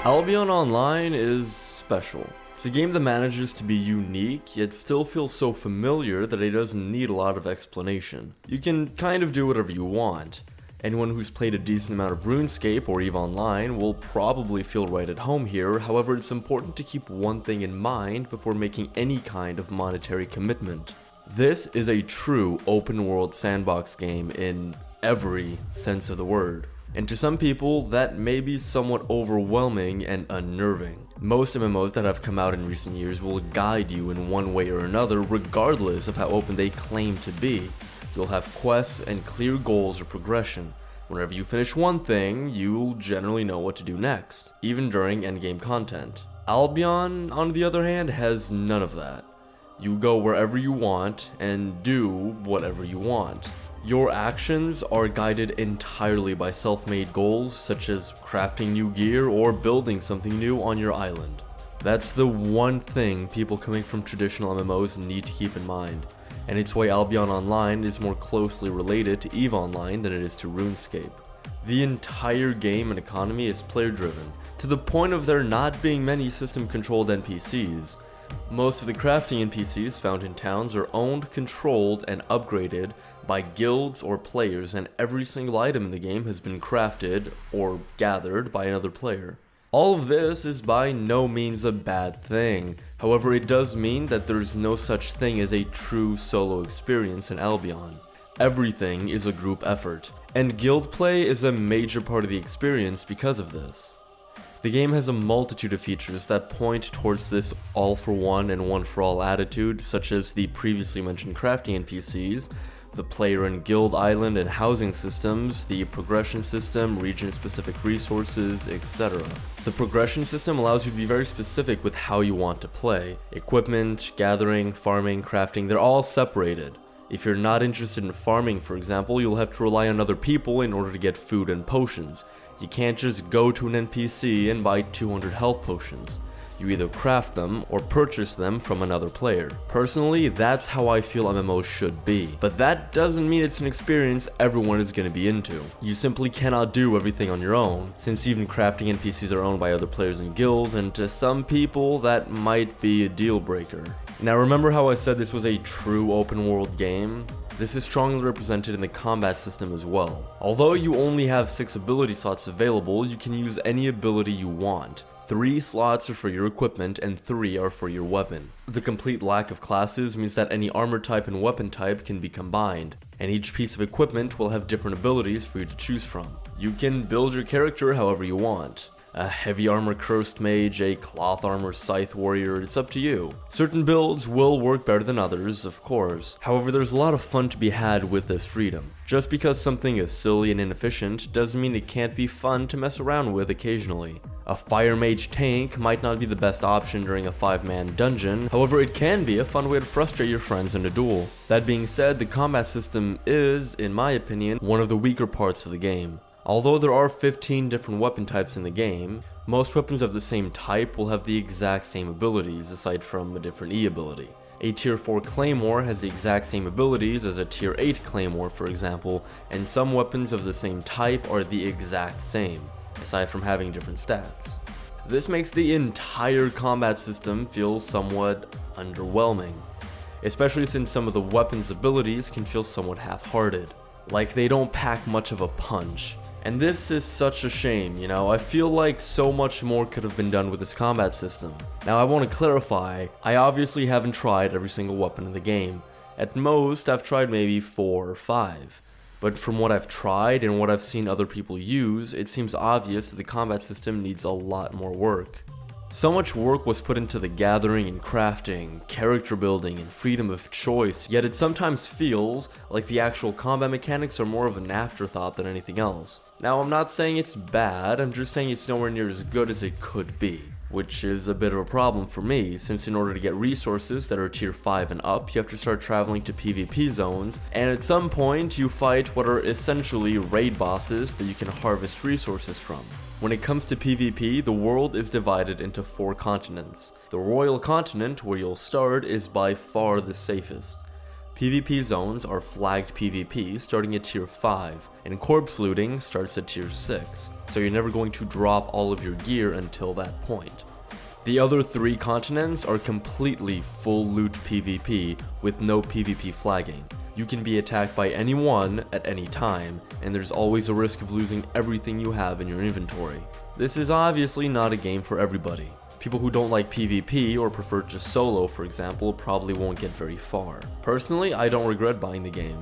Albion Online is special. It's a game that manages to be unique, yet still feels so familiar that it doesn't need a lot of explanation. You can kind of do whatever you want. Anyone who's played a decent amount of RuneScape or EVE Online will probably feel right at home here. However, it's important to keep one thing in mind before making any kind of monetary commitment. This is a true open world sandbox game in every sense of the word. And to some people, that may be somewhat overwhelming and unnerving. Most MMOs that have come out in recent years will guide you in one way or another, regardless of how open they claim to be. You'll have quests and clear goals or progression. Whenever you finish one thing, you'll generally know what to do next, even during endgame content. Albion, on the other hand, has none of that. You go wherever you want and do whatever you want. Your actions are guided entirely by self-made goals such as crafting new gear or building something new on your island. That's the one thing people coming from traditional MMOs need to keep in mind, and it's why Albion Online is more closely related to EVE Online than it is to RuneScape. The entire game and economy is player-driven, to the point of there not being many system-controlled NPCs. Most of the crafting NPCs found in towns are owned, controlled, and upgraded by guilds or players, and every single item in the game has been crafted or gathered by another player. All of this is by no means a bad thing. However, it does mean that there's no such thing as a true solo experience in Albion. Everything is a group effort, and guild play is a major part of the experience because of this. The game has a multitude of features that point towards this all-for-one and one-for-all attitude, such as the previously mentioned crafting NPCs, the player and guild island and housing systems, the progression system, region-specific resources, etc. The progression system allows you to be very specific with how you want to play. Equipment, gathering, farming, crafting, they're all separated. If you're not interested in farming, for example, you'll have to rely on other people in order to get food and potions. You can't just go to an NPC and buy 200 health potions. You either craft them or purchase them from another player. Personally, that's how I feel MMOs should be. But that doesn't mean it's an experience everyone is going to be into. You simply cannot do everything on your own, since even crafting NPCs are owned by other players and guilds, and to some people that might be a deal breaker. Now remember how I said this was a true open world game? This is strongly represented in the combat system as well. Although you only have 6 ability slots available, you can use any ability you want. 3 slots are for your equipment and 3 are for your weapon. The complete lack of classes means that any armor type and weapon type can be combined, and each piece of equipment will have different abilities for you to choose from. You can build your character however you want. A heavy armor cursed mage, a cloth armor scythe warrior, it's up to you. Certain builds will work better than others, of course. However, there's a lot of fun to be had with this freedom. Just because something is silly and inefficient doesn't mean it can't be fun to mess around with occasionally. A fire mage tank might not be the best option during a 5-man dungeon, however it can be a fun way to frustrate your friends in a duel. That being said, the combat system is, in my opinion, one of the weaker parts of the game. Although there are 15 different weapon types in the game, most weapons of the same type will have the exact same abilities aside from a different E ability. A tier 4 claymore has the exact same abilities as a tier 8 claymore, for example, and some weapons of the same type are the exact same, aside from having different stats. This makes the entire combat system feel somewhat underwhelming, especially since some of the weapons' abilities can feel somewhat half-hearted, like they don't pack much of a punch. And this is such a shame, you know. I feel like so much more could have been done with this combat system. Now I want to clarify, I obviously haven't tried every single weapon in the game. At most, I've tried maybe 4 or 5. But from what I've tried and what I've seen other people use, it seems obvious that the combat system needs a lot more work. So much work was put into the gathering and crafting, character building, and freedom of choice, yet it sometimes feels like the actual combat mechanics are more of an afterthought than anything else. Now, I'm not saying it's bad, I'm just saying it's nowhere near as good as it could be, which is a bit of a problem for me, since in order to get resources that are tier 5 and up, you have to start traveling to PvP zones, and at some point you fight what are essentially raid bosses that you can harvest resources from. When it comes to PvP, the world is divided into 4 continents. The Royal Continent, where you'll start, is by far the safest. PvP zones are flagged PvP starting at tier 5, and corpse looting starts at tier 6, so you're never going to drop all of your gear until that point. The other 3 continents are completely full loot PvP with no PvP flagging. You can be attacked by anyone at any time, and there's always a risk of losing everything you have in your inventory. This is obviously not a game for everybody. People who don't like PvP or prefer just solo, for example, probably won't get very far. Personally, I don't regret buying the game.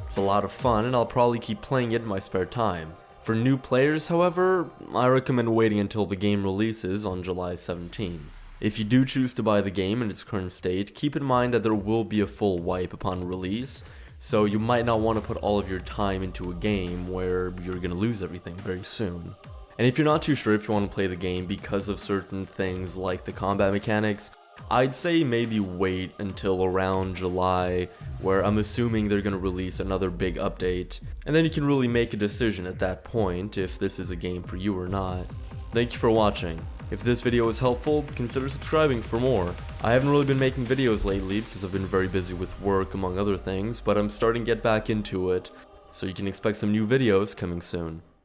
It's a lot of fun and I'll probably keep playing it in my spare time. For new players, however, I recommend waiting until the game releases on July 17th. If you do choose to buy the game in its current state, keep in mind that there will be a full wipe upon release, so you might not want to put all of your time into a game where you're going to lose everything very soon. And if you're not too sure if you want to play the game because of certain things like the combat mechanics, I'd say maybe wait until around July, where I'm assuming they're going to release another big update, and then you can really make a decision at that point if this is a game for you or not. Thank you for watching. If this video was helpful, consider subscribing for more. I haven't really been making videos lately because I've been very busy with work among other things, but I'm starting to get back into it, so you can expect some new videos coming soon.